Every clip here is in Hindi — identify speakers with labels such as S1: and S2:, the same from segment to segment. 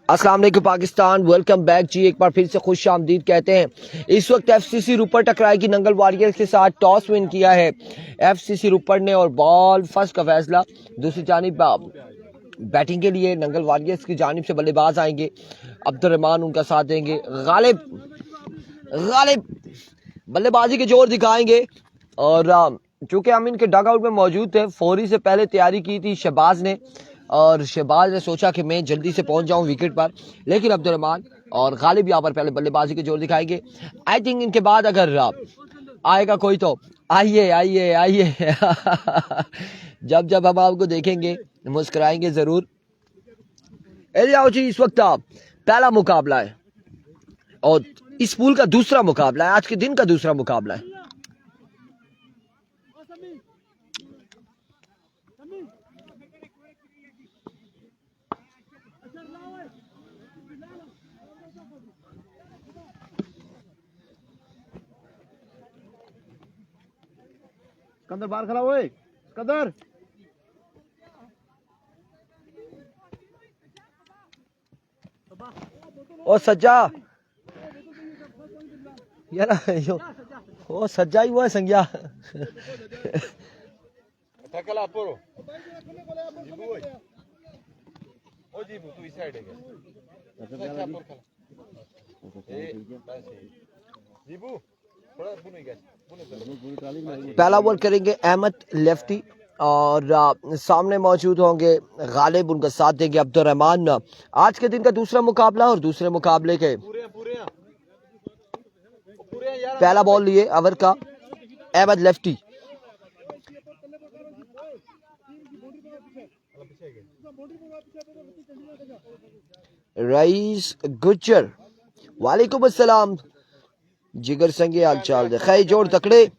S1: अस्सलाम वालेकुम पाकिस्तान, वेलकम बैक जी। एक बार फिर से खुश आमदीद कहते हैं। इस वक्त एफसीसी रुपर टकराएगी नंगल वॉरियर्स के साथ। टॉस विन किया है एफसीसी रुपर ने और बॉल फर्स्ट का फैसला दूसरी जानिब बैटिंग के लिए नंगल वॉरियर्स की जानिब से बल्लेबाज आएंगे। अब्दुर्रहमान उनका साथ देंगे। गालिब बल्लेबाजी के जोर दिखाएंगे और चूंकि हम इनके डग आउट में मौजूद थे, फौरी से पहले तैयारी की थी शहबाज ने और शहबाज ने सोचा कि मैं जल्दी से पहुंच जाऊं विकेट पर, लेकिन अब्दुर्रहमान और गालिब यहाँ पर पहले बल्लेबाजी के जोर दिखाएंगे। आई थिंक इनके बाद अगर आएगा कोई तो आइए आइए आइए जब जब हम आपको देखेंगे मुस्कुराएंगे जरूर। आओ जी, इस वक्त पहला मुकाबला है और इस पूल का दूसरा मुकाबला है, आज के दिन का दूसरा मुकाबला है।
S2: सिकंदर बाहर खड़ा हुए। सिकंदर
S1: ओ सज्जा यार, ओ सज्जा ही हुआ है संज्ञा।
S2: थकला पोरो जीबू ओए ओ जीबू तू इस साइड है क्या जीबू थोड़ा बुने गया
S1: पहला ओवर करेंगे अहमद लेफ्टी और सामने मौजूद होंगे गालिब, उनका साथ देंगे अब्दुर्रहमान। आज के दिन का दूसरा मुकाबला और दूसरे मुकाबले के पहला बॉल लिए ओवर का अहमद लेफ्टी। रईस गुज्जर वालेकुम अस्सलाम। जिगर संगे हाल चाल दे खै जोड़ तकड़े।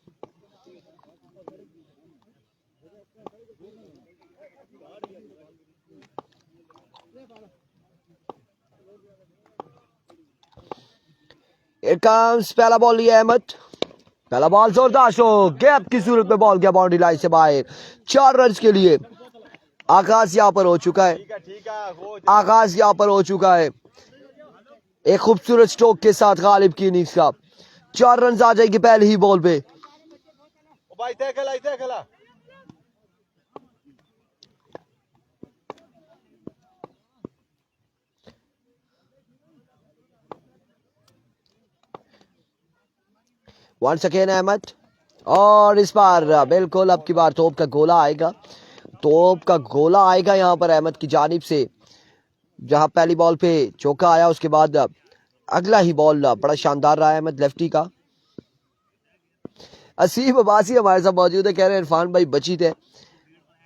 S1: पहला बॉल लिया अहमद, पहला बॉल जोरदार शो, गैप की सूरत में बॉल गया बाउंड्री लाइन से बाहर। 4 रन के लिए आगाज यहां पर हो चुका है, आगाज यहां पर हो चुका है एक खूबसूरत स्ट्रोक के साथ गालिब की इनिंग्स का। 4 रन आ जाएगी पहले ही बॉल पे। वंस अगेन अहमद और इस बार बिल्कुल अब की बार तोप का गोला आएगा, तोप का गोला आएगा यहां पर अहमद की जानिब से। जहां पहली बॉल पे चौका आया उसके बाद अगला ही बॉल बड़ा शानदार रहा है अहमद लेफ्टी का। असीम अब्बासी हमारे साथ मौजूद है, कह रहे हैं इरफान भाई बची थे।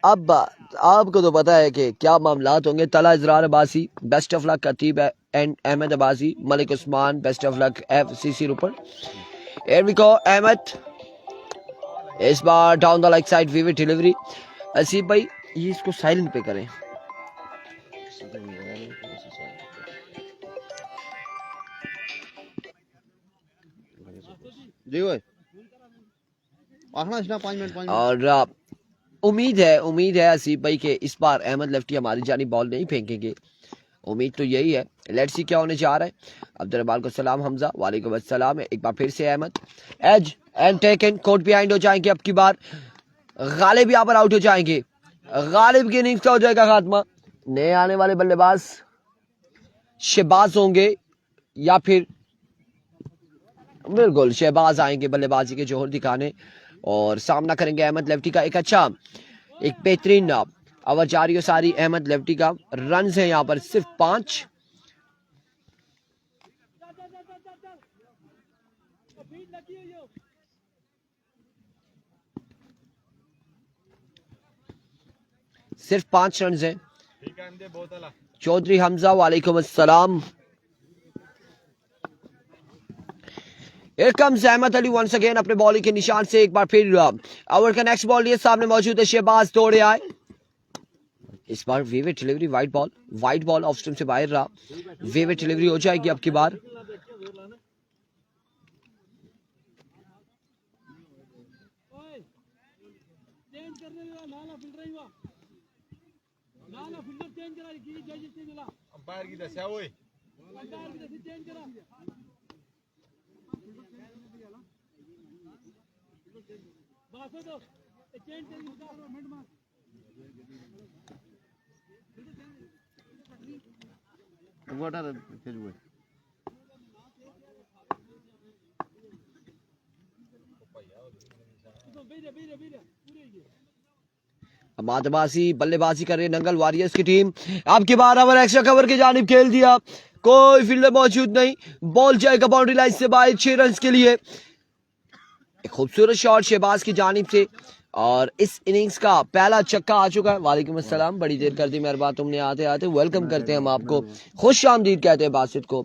S1: अब आपको तो पता है कि क्या मामलात होंगे। तला Israr Abbasi best of luck, Atib and Ahmed Abbasi, Malik Usman best of luck FCC रुपर। Here we go, अहमद इस बार down the leg side vivid delivery. Aseeb भाई ये इसको साइलेंट पे करें।
S2: जी ओए आखना 5 मिनट
S1: और उम्मीद है असीब भाई के इस बार अहमद लेफ्टी हमारी जानी बॉल नहीं फेंकेंगे। उम्मीद तो यही है, लेट्स सी क्या होने जा रहा है। अब्दुल को सलाम हमजा वालेकुम अस्सलाम। एक बार फिर से Ahmed edge and taken caught behind हो जाएंगे। अब की बार गालिब यहाँ पर आउट हो जाएंगे, गालिब की इनिंग्स का हो जाएगा खात्मा। नए आने वाले बल्लेबाज शहबाज होंगे या फिर बिल्कुल शहबाज आएंगे बल्लेबाजी के जोहर दिखाने और सामना करेंगे अहमद लेफ्टी का। एक अच्छा एक बेहतरीन ओवर जारी हो सारी अहमद लेफ्टी का। रन है यहाँ पर सिर्फ 5। सिर्फ 5 रन है। चौधरी हमजा वालेकुम अस्सलाम। Here comes Ahmed Ali once again अपने बॉलिंग के निशान से। एक बार फिर ओवर का नेक्स्ट बॉल लिए सामने मौजूद है शहबाज, दौड़े आए। इस बार vivid delivery, wide ball off stump से बाहर रहा। विविड डिलीवरी हो जाएगी अब की बार।
S2: अंपायर की दशा हुई
S1: मातबासी बल्लेबाजी कर रही है नंगल वॉरियर्स की टीम। अब की बार ओवर एक्स्ट्रा कवर की जानिब खेल दिया, कोई फील्डर मौजूद नहीं, बॉल जाएगा बाउंड्री लाइन से बाहर 6 रन के लिए। एक खूबसूरत शॉट शहबाज की जानिब से और इस इनिंग्स का पहला छक्का आ चुका है। वालेकुम अस्सलाम, बड़ी देर कर दी मेहरबान तुमने आते आते। वेलकम करते हैं हम आपको, खुश आमदीद कहते हैं बासित को।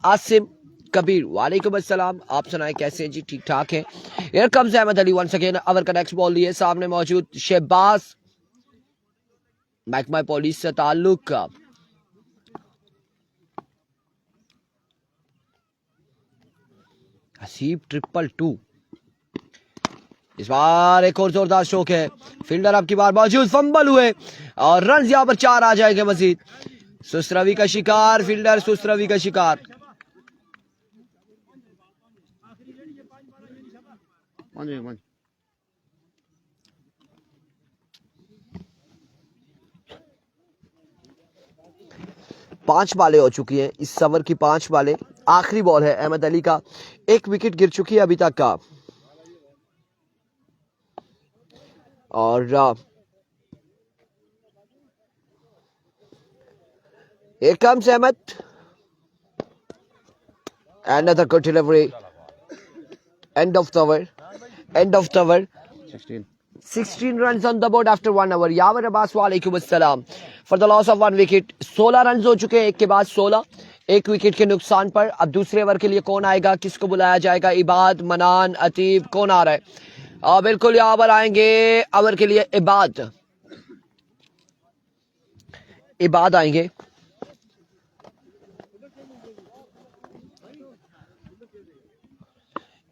S1: आसिम कबीर वालेकुम अस्सलाम, आप सुनाए कैसे हैं जी? ठीक ठाक है। Here comes Ahmed Ali once again. Over का नेक्स्ट बॉल लिए सामने मौजूद शहबाज, महकमा पुलिस से ताल्लुक का हसीब 222। इस बार एक और जोरदार स्ट्रोक है, फील्डर अब की बार मौजूद, फंबल हुए और रन यहां पर 4 आ जाएंगे मजीद। सुस्तरवी का शिकार, फील्डर सुस्तरवी का शिकार। पांच बालें हो चुकी हैं इस ओवर की, 5 बालें। आखिरी बॉल है अहमद अली का, 1 विकेट गिर चुकी है अभी तक का। और here comes Ahmed, another good delivery, end of the over 16 runs on the board after 1 hour। यावर अब्बास वालेकुम अस्सलाम। For the loss of 1 wicket 16 run हो चुके हैं, एक के बाद 16, 1 विकेट के नुकसान पर। अब दूसरे ओवर के लिए कौन आएगा, किसको बुलाया जाएगा? इबाद, मनान, अतीब, कौन आ रहा है? बिल्कुल यहाँ पर आएंगे ओवर के लिए इबाद आएंगे।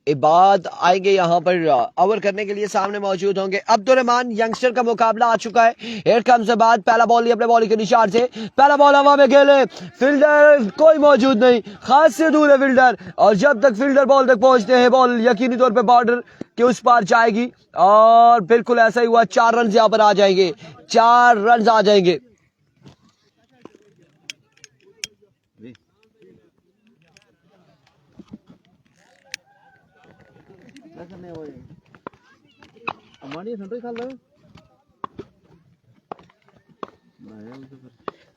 S1: इबाद आएंगे यहाँ पर ओवर करने के लिए, सामने मौजूद होंगे अब्दुल रहमान। यंगस्टर का मुकाबला आ चुका है। हियर कम्स इबाद, पहला बॉल अपने बॉलिंग के निशान से, पहला बॉल हवा में खेले, फील्डर कोई मौजूद नहीं, खास से दूर है फील्डर। और जब तक फील्डर बॉल तक पहुंचते हैं, बॉल यकीनी तौर पे बॉर्डर के उस पार जाएगी। और बिल्कुल ऐसा ही हुआ, 4 रन यहाँ पर आ जाएंगे, 4 रन आ जाएंगे।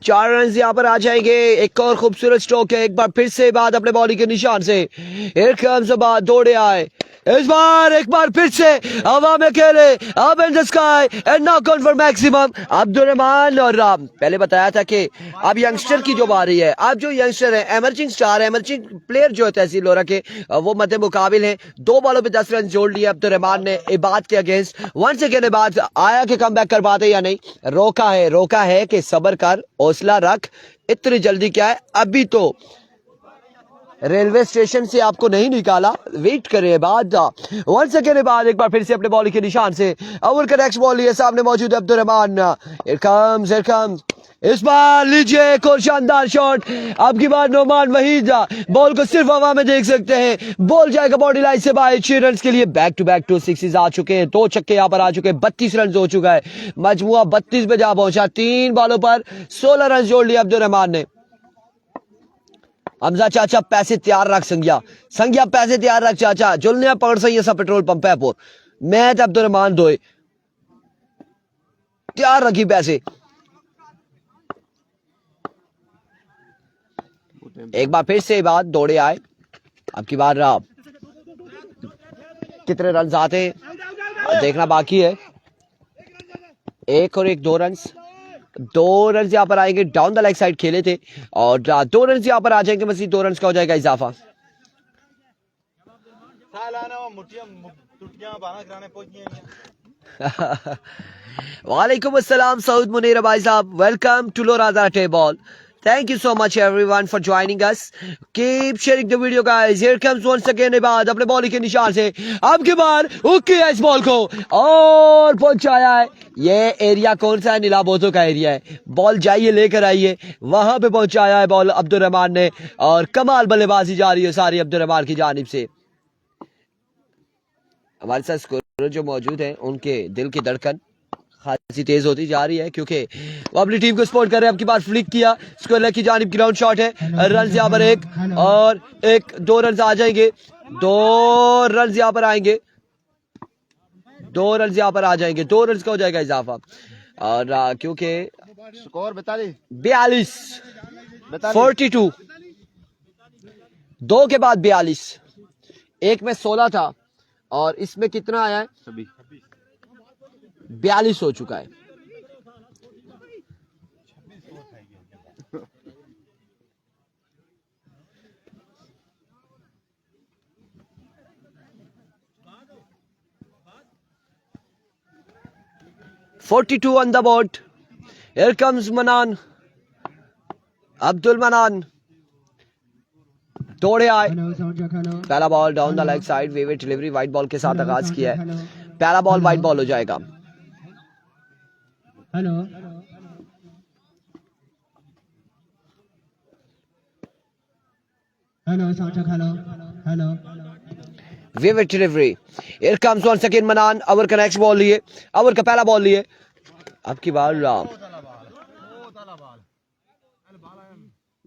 S1: चार रन यहाँ पर आ जाएंगे। एक और खूबसूरत स्ट्रोक है, एक बार फिर से बाद अपने बॉलिंग के निशान से। हियर कम्स बाद, दौड़े आए, इस बार एक बार फिर से हवा में खेले, अब in the sky and knock on for maximum Abdul Rahman. और पहले बताया था कि अब यंगस्टर की जो बारी है, अब जो यंगस्टर है, एमर्जिंग स्टार, एमर्जिंग प्लेयर जो है तहसील लोरा के, वो मध्य मुकाबिल है। 2 बॉलों पे 10 रन जोड़ लिए अब्दुल रहमान ने इबाद के अगेंस्ट। वंस अगेन इबाद आया कि कम बैक कर पाते या नहीं, रोका है कि सब्र कर, हौसला रख, इतनी जल्दी क्या है, अभी तो रेलवे स्टेशन से आपको नहीं निकाला, वेट करें। बाद वंस अगेन बाद एक बार फिर से अपने बॉलिंग के निशान से ओवर का नेक्स्ट बॉल लिए, सामने मौजूद अब्दुल रहमान। हियर कम्स, इस बार लीजिए एक और शानदार शॉट। अब की बार नोमान वहीद बॉल को सिर्फ हवा में देख सकते हैं, बॉल जाएगा बॉडी लाइन से बाहर 6 रन के लिए। बैक टू बैक 2 सिक्सेस आ चुके हैं, 2 छक्के यहाँ पर आ चुके हैं, 32 रन हो चुका है, मजमुआ 32 पे जा पहुंचा। 3 बॉलों पर 16 रन जोड़ लिए अब्दुल रहमान ने। हमजा चाचा पैसे तैयार रख, संज्ञा पैसे तैयार रख चाचा, जुलने पकड़ सही सब पेट्रोल पंप है पोर मैं तो अब्दुल रहमान दोए तैयार रखी पैसे। एक बार फिर से बात दौड़े आए, अब की बार कितने रन आते हैं देखना बाकी है। 1 और 1 2 रन, 2 रन यहाँ पर आएंगे, डाउन द लेग साइड खेले थे और 2 रन यहाँ पर आ जाएंगे, मजीद 2 रन का हो जाएगा इजाफा। वालेकुम अस्सलाम सऊद मुनीर भाई साहब, वेलकम टू लोराजा table, Thank you so much everyone for joining us. Keep sharing the video guys. Here comes once again इबाद अपने बॉल के निशान से अब की बार उक्की है इस बॉल को और पहुंचाया है. ये एरिया कौन सा है? नीलाबोतो का एरिया है. बॉल जाइए लेकर आइए. वहां पे पहुंचाया है बॉल अब्दुल रहमान ने और कमाल बल्लेबाजी जा रही है सारी अब्दुल रहमान की जानिब से. हमारे साथ स्कोरर जो मौजूद हैं उनके दिल की धड़कन खासी तेज होती जा रही है क्योंकि वो अपनी टीम को सपोर्ट कर रहे हैं. अब की बार फ्लिक किया स्क्वायर की जानिब ग्राउंड शॉट है. रन यहाँ पर एक और एक 2 रन आ जाएंगे. 2 रन यहाँ पर आएंगे. 2 रन यहाँ पर आ जाएंगे. 2 रन का हो जाएगा इजाफा और क्योंकि
S2: स्कोर 42
S1: 42 2 के बाद 42 एक में 16 था और इसमें कितना आया है? 42 हो चुका है. $42 on the board. Here comes Manan. Abdul मनान दौड़े आए. पहला ball down the leg side. वेवेट डिलीवरी वाइट बॉल के साथ आगाज किया है. पहला बॉल वाइट बॉल हो जाएगा. Vivid delivery. Here comes once again Manan. Over का नेक्स्ट बॉल लिए. ओवर का पहला बॉल लिए. अब की बार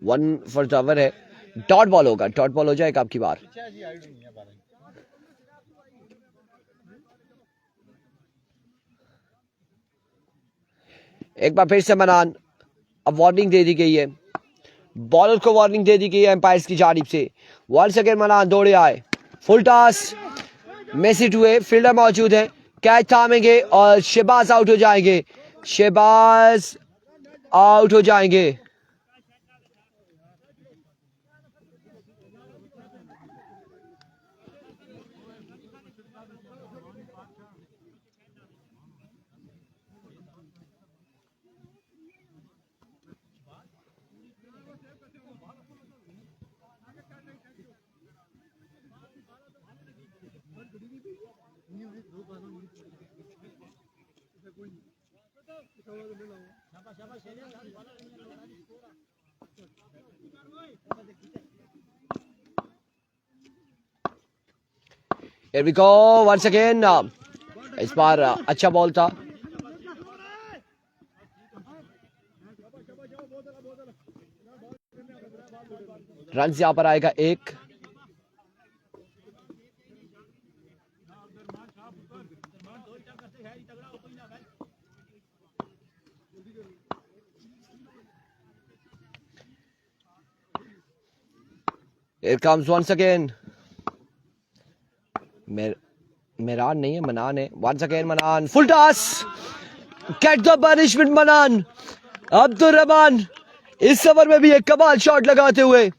S1: 1 फॉर द ओवर है. डॉट बॉल होगा. डॉट बॉल हो जाएगा अब की बार. एक बार फिर से मनान. अब वार्निंग दे दी गई है. बॉलर को वार्निंग दे दी गई है एम्पायर्स की जानिब से. वंस अगेन मनान दौड़े आए. Full toss. मैसिट हुए. फील्डर मौजूद है. कैच थामेंगे और शहबाज आउट हो जाएंगे. शहबाज आउट हो जाएंगे. Here we go once again. इस बार अच्छा बॉल था. रन यहां पर आएगा एक. Here comes once again. Mehran नहीं है मनान है. once again मनान. Full toss. Get the punishment मनान. अब्दुल रहमान इस ओवर में भी एक कमाल शॉट लगाते हुए.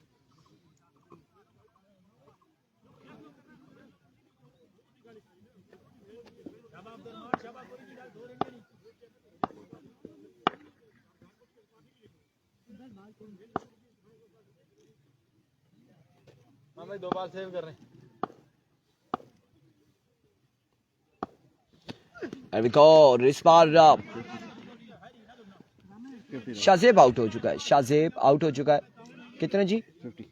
S2: हमें 2 बार सेव कर रहे हैं.
S1: There we go. इस बार शाजेब आउट हो चुका है. शाजेब आउट हो चुका है. कितने जी?
S2: 50.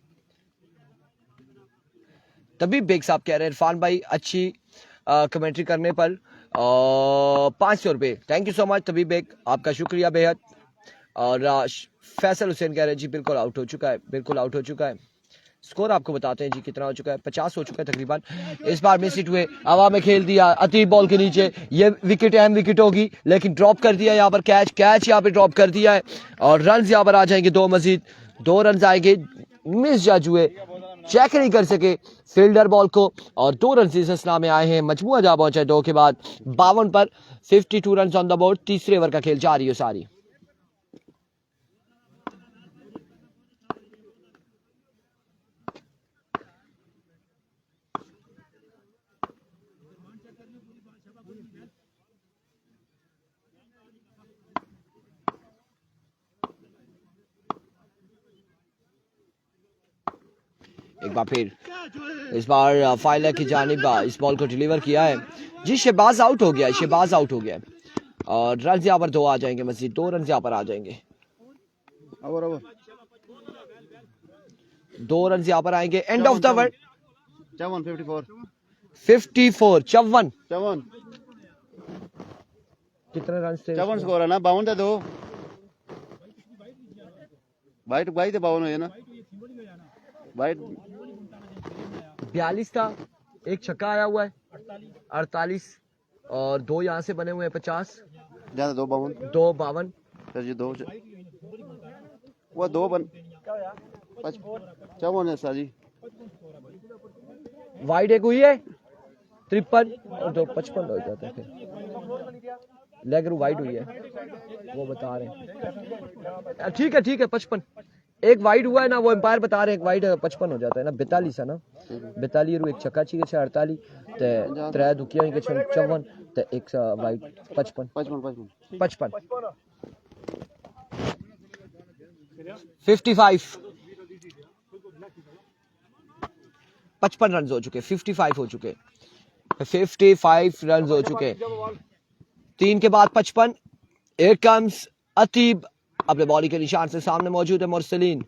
S1: तभी बेग साहब कह रहे हैं इरफान भाई अच्छी कमेंट्री करने पर 500 रुपये. थैंक यू सो मच तभी बेग, आपका शुक्रिया बेहद. और फैसल हुसैन कह रहे हैं जी बिल्कुल आउट हो चुका है. बिल्कुल आउट हो चुका है. स्कोर आपको बताते हैं जी कितना हो चुका है. 50 हो चुका है तकरीबन. इस बार मिस हिट हुए. हवा में खेल दिया अतीब बॉल के नीचे. ये विकेट अहम विकेट होगी लेकिन ड्रॉप कर दिया यहाँ पर. कैच यहाँ पे ड्रॉप कर दिया है और रन यहाँ पर आ जाएंगे 2 मजीद. 2 रन आएंगे. मिस जज हुए. चेक नहीं कर सके फील्डर बॉल को और 2 रन इस असना में आए हैं. मजमुआ जा पहुंचा है 2 के बाद 52 पर. 52 रन ऑन द बोर्ड. तीसरे ओवर का खेल जारी है सारी. एक बार फिर इस बार फाइलर की जानिब इस बॉल को डिलीवर किया है जी। शहबाज आउट हो गया है, शहबाज आउट हो गया है और रन यहाँ पर 2 आ जाएंगे, मजीद 2 रन यहाँ पर आ जाएंगे। 2 रन यहाँ पर आएंगे। एंड ऑफ द ओवर 54 54 कितने रन थे?
S2: 54 स्कोर है ना, 52 थे 2 वाइट भाई थे 52 है ना वाइट
S1: 42 था, एक छक्का आया हुआ है 48 और 2 यहाँ से बने हुए हैं 50
S2: ज्यादा 2 52
S1: 2 52
S2: सर जी 2 वो 2 बन 54 है सर जी।
S1: वाइड एक हुई है 53 और 2 55 हो जाते हैं फिर लेग रू वाइड हुई है वो बता रहे हैं। ठीक है 55 एक वाइड हुआ है ना, वो एम्पायर बता रहे हैं, एक वाइड 55 हो जाता है ना। 42 है ना, 42 रू एक छक्का चाहिए 48 ते 3 दुखिया के 54 ते एक वाइड 55 55 रन हो चुके, 55 हो चुके, 55 रन हो चुके। 3 के बाद 55। Here comes अतीब अपने बॉडी के निशान से सामने मौजूद है Mursaleen.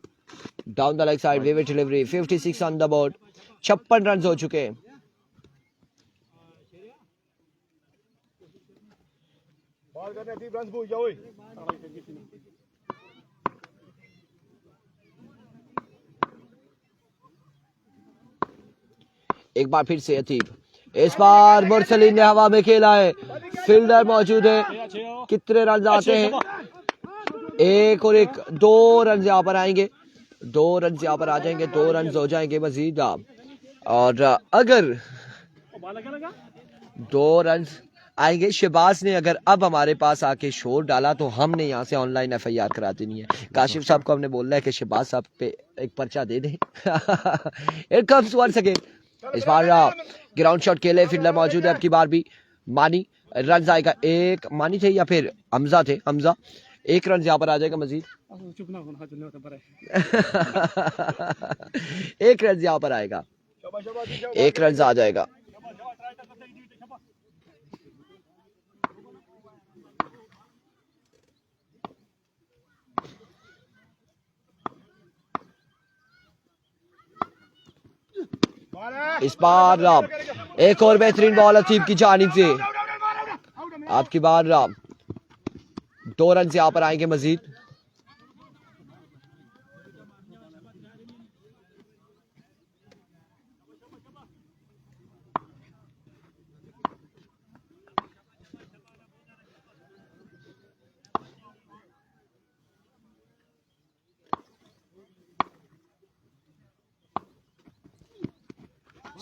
S1: Down the leg side vivid delivery 56 on the board. 56 run हो चुके।
S2: बॉल करने अतीब रन भूल जाओ।
S1: एक बार फिर से अतीब, इस बार मुरसलीन ने हवा में खेला है, फील्डर मौजूद है। कितने रन आते हैं? 1 और 1 2 रन यहाँ पर आएंगे, 2 रन यहाँ पर आ जाएंगे, 2 रन हो जाएंगे मजीद। और अगर 2 रन आएंगे, शहबाज ने अगर अब हमारे पास आके शोर डाला तो हमने यहाँ से ऑनलाइन FIR करा देनी है। काशिफ साहब को हमने बोलना है कि शहबाज साहब पे एक पर्चा दे दें। It comes once again। इस बार ग्राउंड शॉट खेले, फील्डर मौजूद है। अब की बार भी मानी रन आएगा, एक मानी थे या फिर हमजा थे, हमजा 1 रन यहाँ पर आ जाएगा मजीद। 1 रन यहाँ पर आएगा, 1 रन आ जाएगा। इस बार एक और बेहतरीन बॉल अतीब की जानिब से। आपकी बार 2 रन यहाँ पर आएंगे Majid.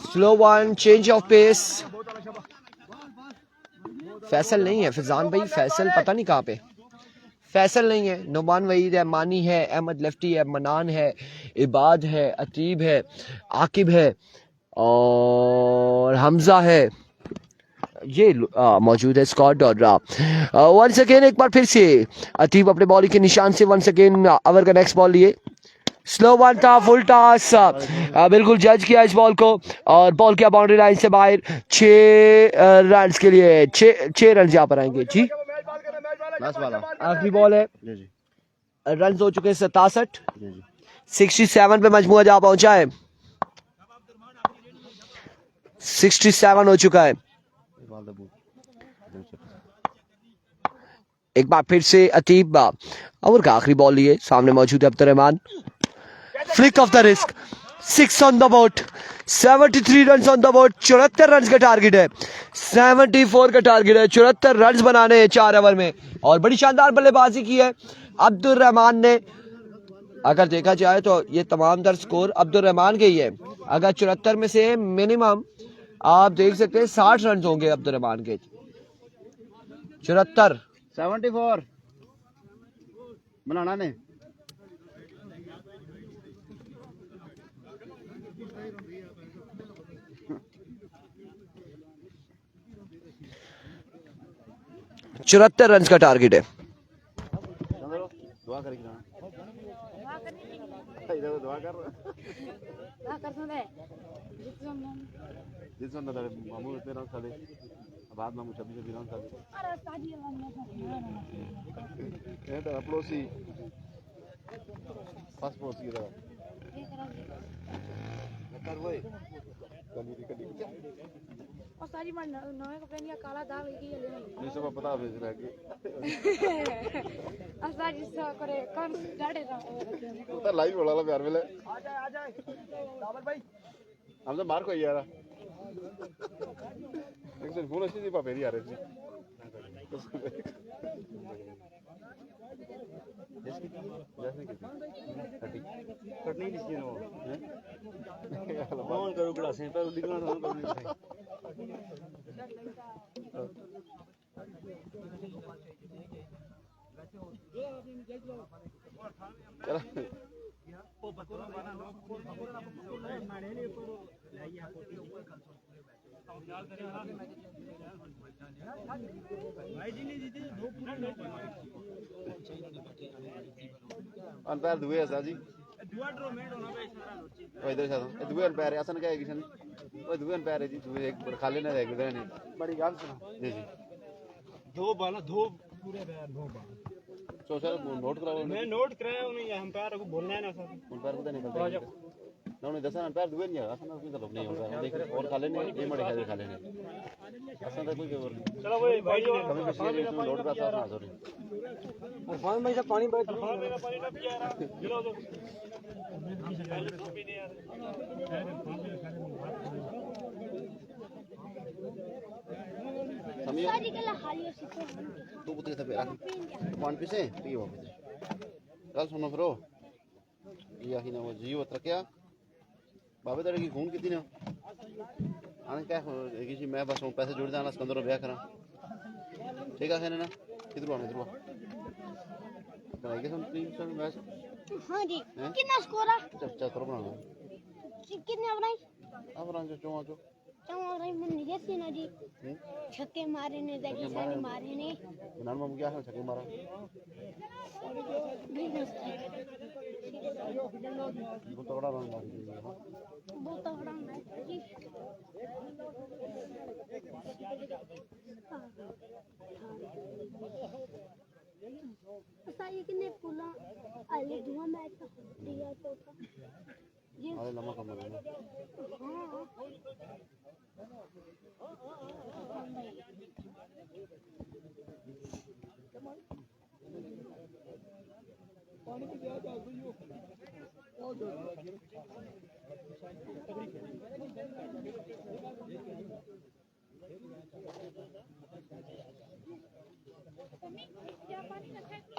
S1: Slow one, change of pace. Faisal नहीं है फिजान भाई, फैसल पता नहीं कहाँ पे, फैसल नहीं है। नुमान वहीद है, मानी है, अहमद लेफ्टी है, मनान है, इबाद है, अतीब है, आकिब है और हमजा है, ये मौजूद है स्कॉट। और वंस अगेन एक बार फिर से अतीब अपने बॉली के निशान से वंस अगेन ओवर का नेक्स्ट बॉल लिए। स्लो वन था, फुल टॉस, बिल्कुल जज किया इस बॉल को और बॉल किया बाउंड्री लाइन से बाहर। 6 रन के लिए 6 रन यहाँ पर आएंगे जी। आखिरी बॉल है, रन हो चुके 67, 67 पे मजमूआ जा पहुंचा है, 67 हो चुका है। एक बार फिर से अतीब ओवर का आखिरी बॉल लिए, सामने मौजूद है Abdurrahman. Flick off the risk, 6 on the board, 73 run on the board. 74 run का टारगेट है, 74 का टारगेट है, 74 रन बनाने हैं 4 ओवर में। और बड़ी शानदार बल्लेबाजी की है अब्दुर्रहमान ने। अगर देखा जाए तो ये तमाम दर स्कोर अब्दुर्रहमान के ही है। अगर 74 में से मिनिमम आप देख सकते हैं 60 रन होंगे अब्दुर्रहमान के। 74
S2: 74 बनाना ने
S1: 74 रन का टारगेट है।
S2: समझो दुआ करेगी ना इधर दुआ कर
S3: सुने
S2: जिस बंदा तेरे मामू तेरा साले बाद मामू 26 दिनों साले
S3: अरे साजी
S2: ये तेरा पड़ोसी पास पड़ोसी तेरा कर वही कली
S3: और सारी मन नवे कपड़े निया काला दाग लगी है
S2: ये सब पता भेज रहा है कि
S3: सारी सा करे कान डाड़े दा
S2: तो लाइव बोला ला प्यार मिले
S1: आ जाए साबर भाई
S2: हम तो मार को यार एक दिन फोन अच्छी थी पापेरी आ रही थी जैसे कि कटनी किसी ने फोन करो बड़ा से पर लिखना था चलो अनपैर दुए ऐसा जी इधर से दुए अनपैर ऐसा ना क्या है किशन वो दुए अनपैर है जी दुए एक खाली ना रहेगा नहीं बड़ी गाल सुना जी जी
S4: दो बाला दो पूरे बैर दो बाल
S2: सोशल नोट कराओ
S4: मैं नोट कराया उन्हें अंपायर को बोलना है ना सर
S2: अंपायर को निकलता है ना उन्हें दसा अंपायर दुए नहीं है असना कोई मतलब नहीं होगा देख और खाले ने ये मड़े खाले ने असना तो कोई और नहीं
S4: चलो भाई भाई
S2: कभी पिछले में नोट का साथ ना सॉरी
S4: और पानी में से पानी बह पानी मेरा पानी ना पिया रहा गिरो दो
S3: सारी के हालियो सिथे
S2: तू पुत्र से पेरा वन पीस है पी वो कल सुनो फिर ये आखिर ना वो जियो तरक्या बाबे तेरे की खून कितनी ना आने क्या किसी मैं बस पैसे जोड़ जाना सिकंदर ब्याह करा ठीक है ना किधर आना इधर कराएंगे हम टीम से मैच
S3: हां जी कितना स्कोर है
S2: चल करो बनाना
S3: कितने बनाई
S2: अब रंग जो
S3: भाई मन जैसे ना जी छक्के मारे ने जगी सारे मारे ने
S2: नाम हम क्या है छक्के मारा बहुत तगड़ा रन मार दिया
S3: बहुत तगड़ा मैच जी सारी कितने पुला आले दुआ मैच दिया तो ये
S2: अरे लम्बा कम है
S4: पानी की दिया जा रही हो
S3: क्या पानी रखा है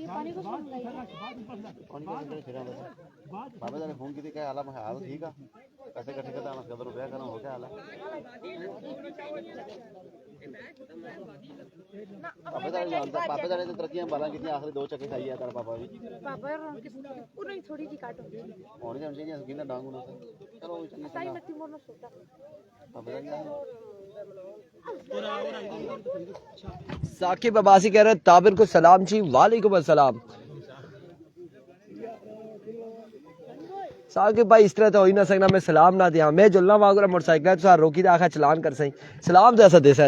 S3: पानी को सुन गई
S2: बाबा जाने फोन की थी क्या हाल है हाल ठीक है कैसे इकट्ठे करता है कदर रुपया करना हो क्या हाल है पापा जाने तो तरक्कियां बाला कितनी आखिरी 2 चक्के खाई है तेरा पापा भी
S3: पापा यार पूरी थोड़ी सी काटो
S2: और नहीं चाहिए कितना डांगू ना चलो
S3: सही मत मोरना सोता
S2: पापा जाने
S1: साकिब अब्बासी कह रहे हैं ताबिर को सलाम जी वालेकुम अस्सलाम साकिब भाई इस तरह तो हो ही ना सकना मैं सलाम ना दिया मैं जुलना वागुरा मोटरसाइकिल तो सार रोकी दाखा चलान कर सही सलाम जैसा देसा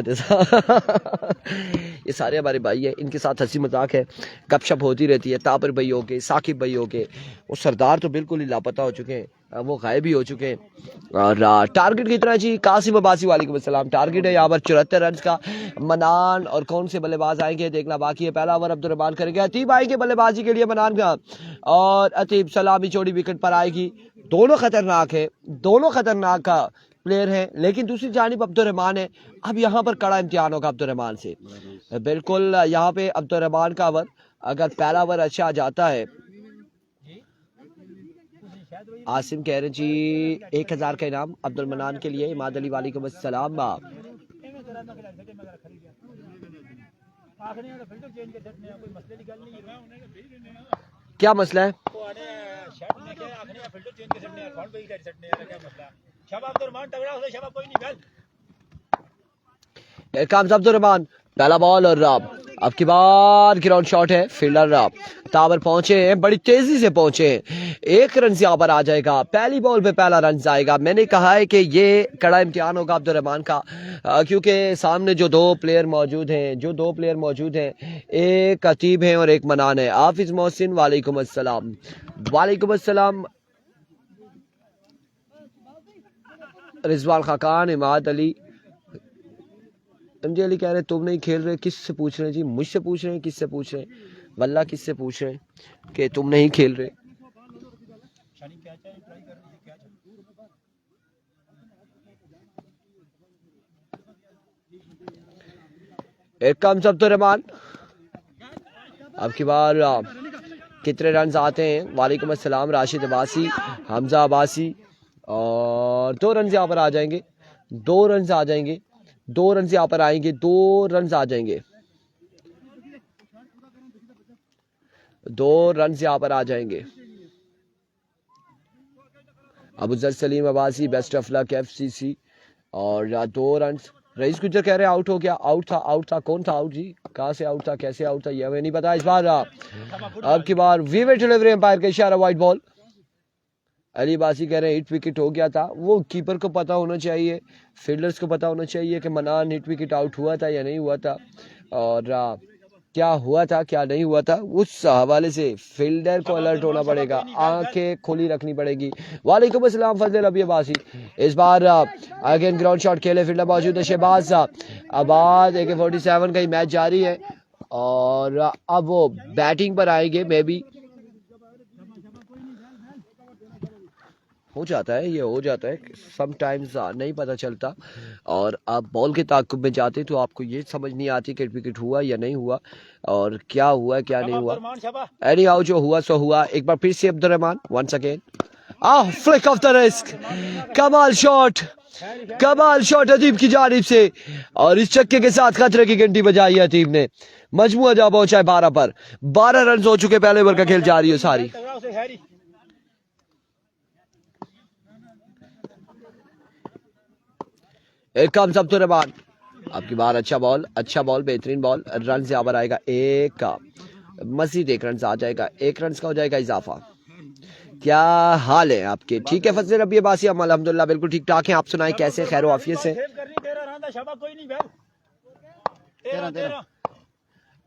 S1: ये सारे हमारे भाई है इनके साथ हंसी मजाक है गपशप होती रहती है ताबिर भाई हो के साकिब भाई हो के वो सरदार तो बिल्कुल ही लापता हो चुके हैं वो गायब ही हो चुके हैं और टारगेट कितना जी कासिम अब्बासी वालेकुम अस्सलाम टारगेट है यहाँ पर 74 रन का मनान और कौन से बल्लेबाज आएंगे देखना बाकी है पहला ओवर अब्दुर्रहमान करेंगे अतीब आएंगे बल्लेबाजी के लिए मनान का और अतीब सलामी चौड़ी विकेट पर आएगी दोनों खतरनाक का प्लेयर हैं लेकिन दूसरी जानिब अब्दुर्रहमान है अब यहाँ पर कड़ा इम्तिहान होगा अब्दुर्रहमान से बिल्कुल यहाँ पे अब्दुर्रहमान का ओवर अगर पहला ओवर अच्छा जाता है आसिम कह रहे जी 1000 का इनाम अब्दुल मनान के लिए इमाद अली वालेकुम अस्सलाम
S4: आखिरी में फिल्टर चेंज कर देते हैं, कोई मसले की गल नहीं है।
S1: क्या मसला है?
S4: वो आने शर्ट में क्या आखिरी में फिल्टर चेंज कर सकते हैं, कौन भाई कर सकते हैं, क्या मसला? शबाब तो रहमान तगड़ा हो, शबाब कोई नहीं गल।
S1: काम्स अब्दुल रहमान पहला बॉल और अब की बार ग्राउंड शॉट है। फील्डर ताबर पहुंचे हैं, बड़ी तेजी से पहुंचे हैं। 1 रन यहाँ पर आ जाएगा, पहली बॉल पे पहला रन आएगा। मैंने कहा है कि ये कड़ा इम्तिहान होगा अब्दुल रहमान का, क्योंकि सामने जो दो प्लेयर मौजूद हैं, एक अतीब है और एक मनान है। हाफिज मोहसिन वालेकुम अस्सलाम। वालेकुम अस्सलाम। रिजवान खाकान, इमाद अली, एमजे अली कह रहे तुम नहीं खेल रहे। किससे पूछ रहे हैं जी? मुझसे पूछ रहे हैं? किससे पूछ रहे हैं? वल्लाह किससे पूछ रहे हैं कि तुम नहीं खेल रहे? एक कम सब तो रहमान। अब की बार कितने रन आते हैं? वालेकुम अस्सलाम राशिद अब्बासी, हमजा अब्बासी, और 2 रन यहाँ पर आ जाएंगे। 2 रन आ जाएंगे, 2 रन यहाँ पर आएंगे, 2 रन आ जाएंगे, 2 रन यहाँ पर आ जाएंगे। Abuzar Salim Abbasi, best of luck FCC, और 2 रन। रईस गुजर कह रहे आउट हो गया। आउट था। कौन था आउट जी? कहाँ से आउट था, कैसे आउट था, ये हमें नहीं पता। इस बार अब की बार वीवे डिलीवरी, एम्पायर का इशारा, वाइट बॉल। अली बासी कह रहे हैं हिट विकेट हो गया था। वो कीपर को पता होना चाहिए, फील्डर्स को पता होना चाहिए कि मनान हिट विकेट आउट हुआ था या नहीं हुआ था, और क्या हुआ था क्या नहीं हुआ था। उस हवाले से फील्डर को अलर्ट होना पड़ेगा, आंखें खुली रखनी पड़ेगी। वालेकुम अस्सलाम फजल अबी अब्बासी। इस बार अगेन ग्राउंड शॉट खेले, फील्डर मौजूद है शहबाज आबाद। AK-47 का ही मैच जारी है, और अब वो बैटिंग पर आएंगे। मे बी हो जाता है समटाइम्स, नहीं पता चलता। और आप बॉल के ताक़ुब में जाते तो आपको ये समझ नहीं आती कि विकेट हुआ या नहीं हुआ, और क्या हुआ क्या नहीं हुआ। एनी हाउ जो हुआ सो हुआ। एक बार फिर से Abdul Rahman once again, flick off the wrists, कमाल शॉट अतीब की जानिब से, और इस चक्के के साथ खतरे की घंटी बजाई है अतीब ने। मजमुआ जा पहुंचा है 12 पर। 12 रन हो चुके, पहले ओवर का खेल जारी है सारी। एक कम सब तो रहमान। अब की बार अच्छा बॉल, बेहतरीन बॉल। रन से आवर आएगा, एक मजीद 1 रन आ जाएगा, 1 रन का हो जाएगा इजाफा। क्या हाल है आपके? ठीक है फजल रबी अब्बासी, हम अल्हम्दुलिल्लाह बिल्कुल ठीक ठाक हैं। आप सुनाएं कैसे, खैर आफियत से?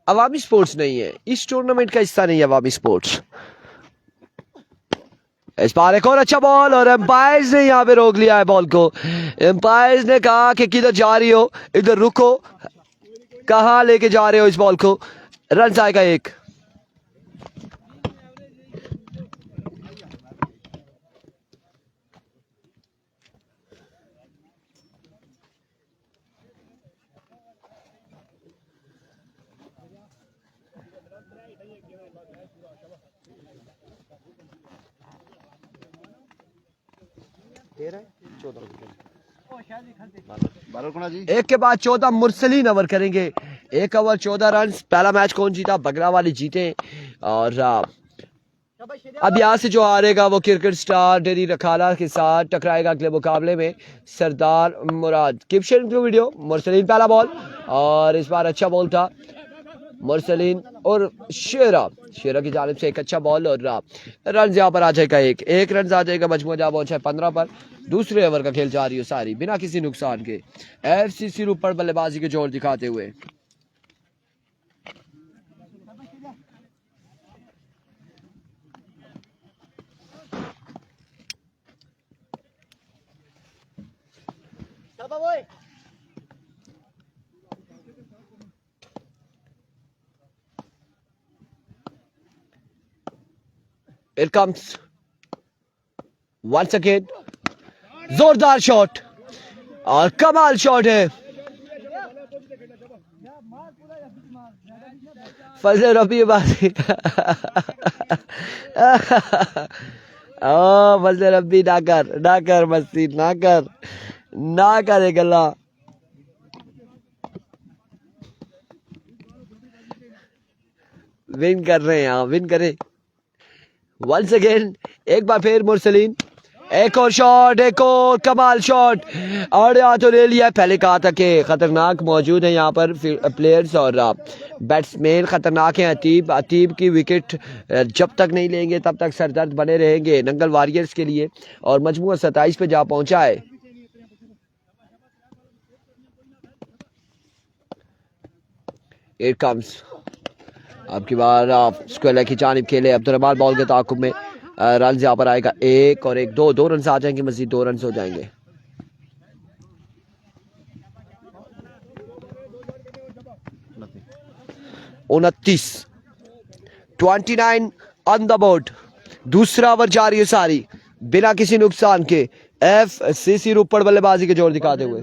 S1: अवामी स्पोर्ट्स नहीं है, इस टूर्नामेंट का हिस्सा नहीं है अवामी स्पोर्ट्स। इस बार एक और अच्छा बॉल, और एम्पायर्स ने यहाँ पे रोक लिया है बॉल को। एम्पायर्स ने कहा कि किधर जा रही हो, इधर रुको। कहाँ लेके जा रहे हो इस बॉल को? रन आएगा 1। एक के बाद 14 मुरसलीन ओवर करेंगे। 1 ओवर 14 रन। पहला मैच कौन जीता? बगरा वाले जीते। और अब यहाँ से जो हारेगा वो क्रिकेट स्टार डेरी रखाला के साथ टकराएगा अगले मुकाबले में, Sardar Murad. Keep sharing video. Mursaleen पहला बॉल, और इस बार अच्छा बॉल था मुरसलीन और शेरा की जानिब से एक अच्छा बॉल, और रन यहाँ पर आ जाएगा 1 रन आ जाएगा। मजमूआ जा पहुंचा है 15 पर। दूसरे ओवर का खेल जारी हो सारी बिना किसी नुकसान के। FCC ऊपर बल्लेबाजी के जोर दिखाते हुए। It comes once again, जोरदार शॉट और कमाल शॉट है। फजल रबी बाजी फजल रबी ना कर मस्ती ना कर गला। विन कर रहे हैं, हाँ विन करें वंस अगेन। एक बार फिर मुरसलीन, एक और शॉट, एक और कमाल शॉट और यहाँ तो ले लिया। पहले कहा था कि खतरनाक मौजूद है यहाँ पर प्लेयर्स और बैट्समैन खतरनाक हैं। अतीब की विकेट जब तक नहीं लेंगे तब तक सरदर्द बने रहेंगे नंगल वॉरियर्स के लिए और मजमूआ 27 पे जा पहुंचा है। इट कम्स अब की बार स्क्वायर की जानिब खेले अब्दुर्रहमान बॉल के ताकुब में रन यहाँ पर आएगा एक और एक, दो रन आ जाएंगे, मजीद 2 रन हो जाएंगे। उनतीस 29 ऑन द बोर्ड। दूसरा ओवर जारी है सारी बिना किसी नुकसान के FCC रुपड़ बल्लेबाजी के जोर दिखाते हुए।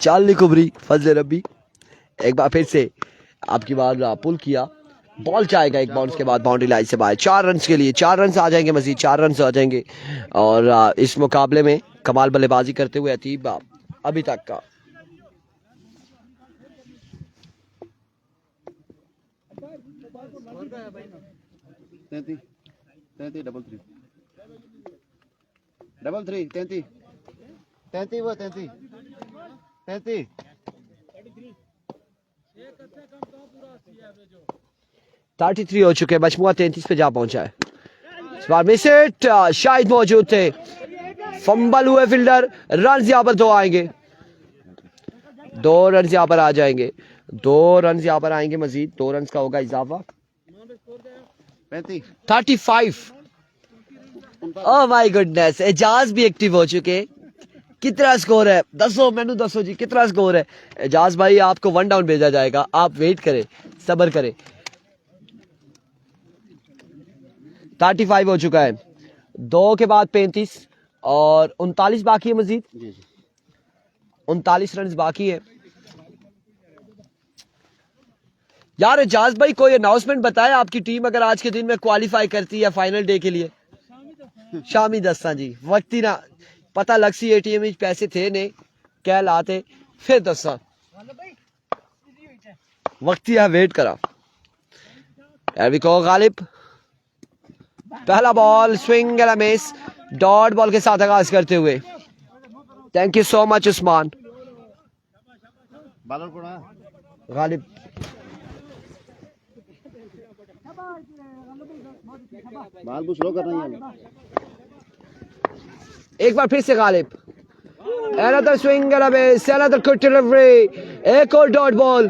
S1: चार्ली कुबरी फजल रबी एक बार फिर से आपकी बार पुल किया, बॉल जाएगा एक बाउंस के बाद बाउंड्री लाइन से बाहर। 4 रन के लिए 4 रन आ जाएंगे, मजीद 4 रन आ जाएंगे और इस मुकाबले में कमाल बल्लेबाजी करते हुए अतीब अभी तक का 33 हो चुके हैं, मजमुआ 33 पे जा पहुंचा है। इस बार मिस इट, शायद मौजूद थे, फंबल हुए फील्डर। रन यहाँ पर 2 आएंगे, 2 रन यहाँ पर आ जाएंगे, 2 रन यहाँ पर आएंगे, मजीद 2 रन का होगा इजाफा। 35। ओह माय गुडनेस, एजाज भी एक्टिव हो चुके। कितना स्कोर है दसो, मैनू दसो जी कितना स्कोर है। एजाज भाई आपको 1 डाउन भेजा जाएगा, आप वेट करें, सब्र करें। 35 हो चुका है, 2 के बाद 35 और 39 बाकी है, मजीद 39 रन बाकी है। यार एजाज भाई कोई अनाउंसमेंट बताए, आपकी टीम अगर आज के दिन में क्वालिफाई करती है फाइनल डे के लिए। शामी दस्ता जी वक्त ही ना पता लग सी ATM में पैसे थे नहीं क्या लाते फिर दसा वक्त ही वेट करा। को गालिब पहला ball swing and miss, dot ball के साथ आगाज करते हुए। Thank you so much Usman. Ghalib एक बार फिर से Ghalib, another swing and a miss, another quick delivery, एक और डॉट बॉल।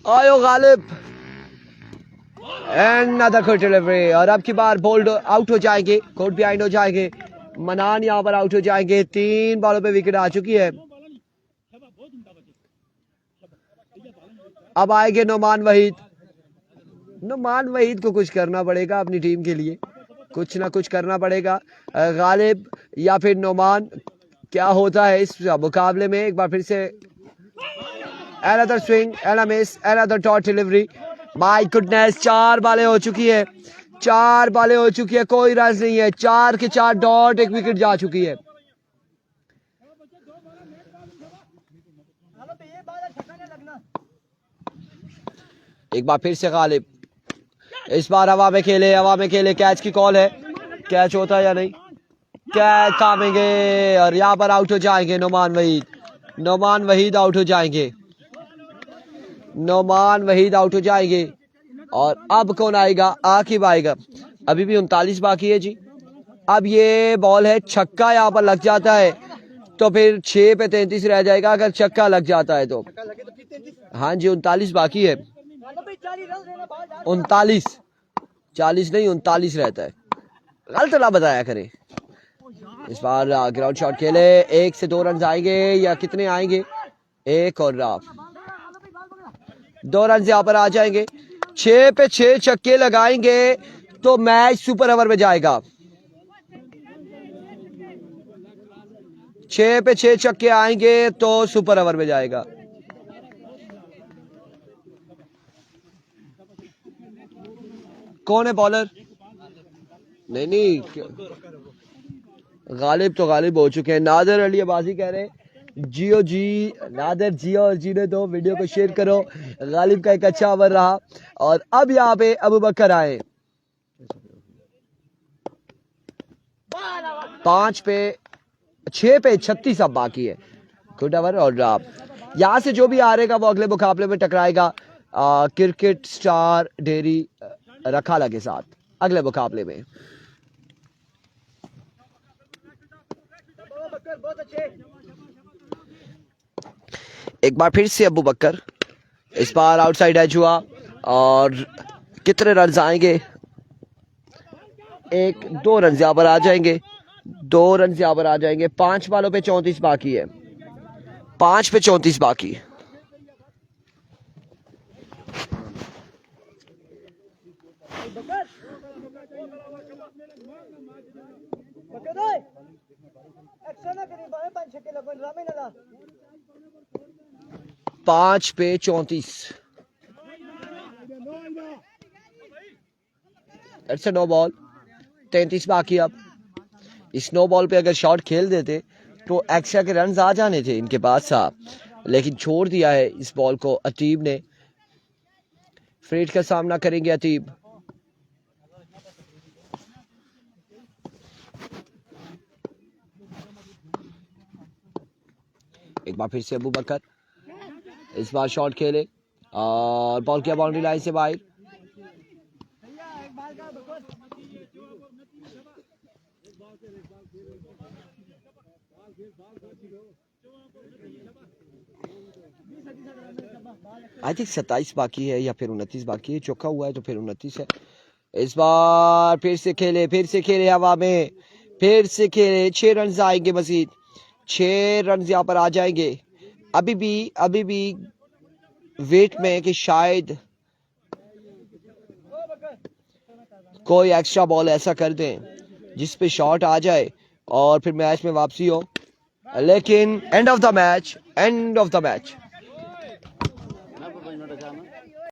S1: आयो गालिब, another quick delivery और अब की बार बोल्ड आउट हो जाएंगे, कोर्ट बिहाइंड हो जाएंगे। मनान यहाँ पर आउट हो जाएंगे, 3 बॉलों पे विकेट आ चुकी है। अब आएंगे नोमान वहीद। नोमान वहीद को कुछ करना पड़ेगा अपनी टीम के लिए, कुछ ना कुछ करना पड़ेगा। गालिब या फिर नोमान, क्या होता है इस मुकाबले में। एक बार फिर से another swing and a miss, another dot delivery. My goodness, 4 बालें हो चुकी है, 4 बालें हो चुकी है, कोई रन नहीं है। 4 के 4 डॉट, एक विकेट जा चुकी है। एक बार फिर से गालिब, इस बार हवा में खेले, हवा में खेले। कैच की कॉल है, कैच होता है या नहीं, कैच थामेंगे और यहाँ पर आउट हो जाएंगे नोमान वहीद। नोमान वहीद आउट हो जाएंगे, नोमान वहीद आउट हो जाएंगे। और अब कौन आएगा, आकिब आएगा। अभी भी 39 बाकी है जी। अब ये बॉल है, छक्का यहाँ पर लग जाता है तो फिर 6 पे 33 रह जाएगा। अगर छक्का लग जाता है तो हाँ जी, 39 बाकी है। 39, 40 नहीं 39 रहता है, गलत ना बताया करें। इस बार ग्राउंड शॉट खेले, 1 से 2 रन आएंगे या कितने आएंगे, 1 और 2 रन यहाँ पर आ जाएंगे। 6 पे 6 छक्के लगाएंगे तो मैच सुपर ओवर में जाएगा। 6 पे 6 छक्के आएंगे तो सुपर ओवर में जाएगा। कौन है बॉलर? नहीं, गालिब तो गालिब हो चुके हैं। नादर अली अब्बासी कह रहे हैं जियो जी, नादर जियो और जीने दो, वीडियो को शेयर करो। गालिब का एक अच्छा ओवर रहा और अब यहाँ पे अबू बकर आए। 6 पे 36 अब बाकी है। Good over. और यहाँ से जो भी हारेगा वो अगले मुकाबले में टकराएगा क्रिकेट स्टार डेयरी रखाला के साथ अगले मुकाबले में। एक बार फिर से अबू बकर, इस बार आउटसाइड एज हुआ और कितने रन आएंगे? 1-2 रन यहाँ पर आ जाएंगे, 2 रन यहाँ पर आ जाएंगे। 5 बॉलों पे 34 बाकी है, 5 पे 34 बाकी। पांच पे 34। It's a no ball. 33 बाकी। अब इस नो बॉल पे अगर शॉट खेल देते तो एक्स्ट्रा के रन आ जाने थे इनके पास साहब, लेकिन छोड़ दिया है इस बॉल को अतीब ने। फ्रेड का सामना करेंगे अतीब। एक बार फिर से अबू बकर, इस बार शॉट खेले और बॉल किया बाउंड्री लाइन से बाहर। आई थिंक 27 बाकी है या फिर 29 बाकी है। चौका हुआ है तो फिर 29 है। इस बार फिर से खेले हवा में, फिर से खेले। 6 रन आएंगे मजीद, 6 रन यहाँ पर आ जाएंगे। अभी भी वेट में कि शायद कोई एक्स्ट्रा बॉल ऐसा कर दें जिस पे शॉट आ जाए और फिर मैच में वापसी हो, लेकिन एंड ऑफ द मैच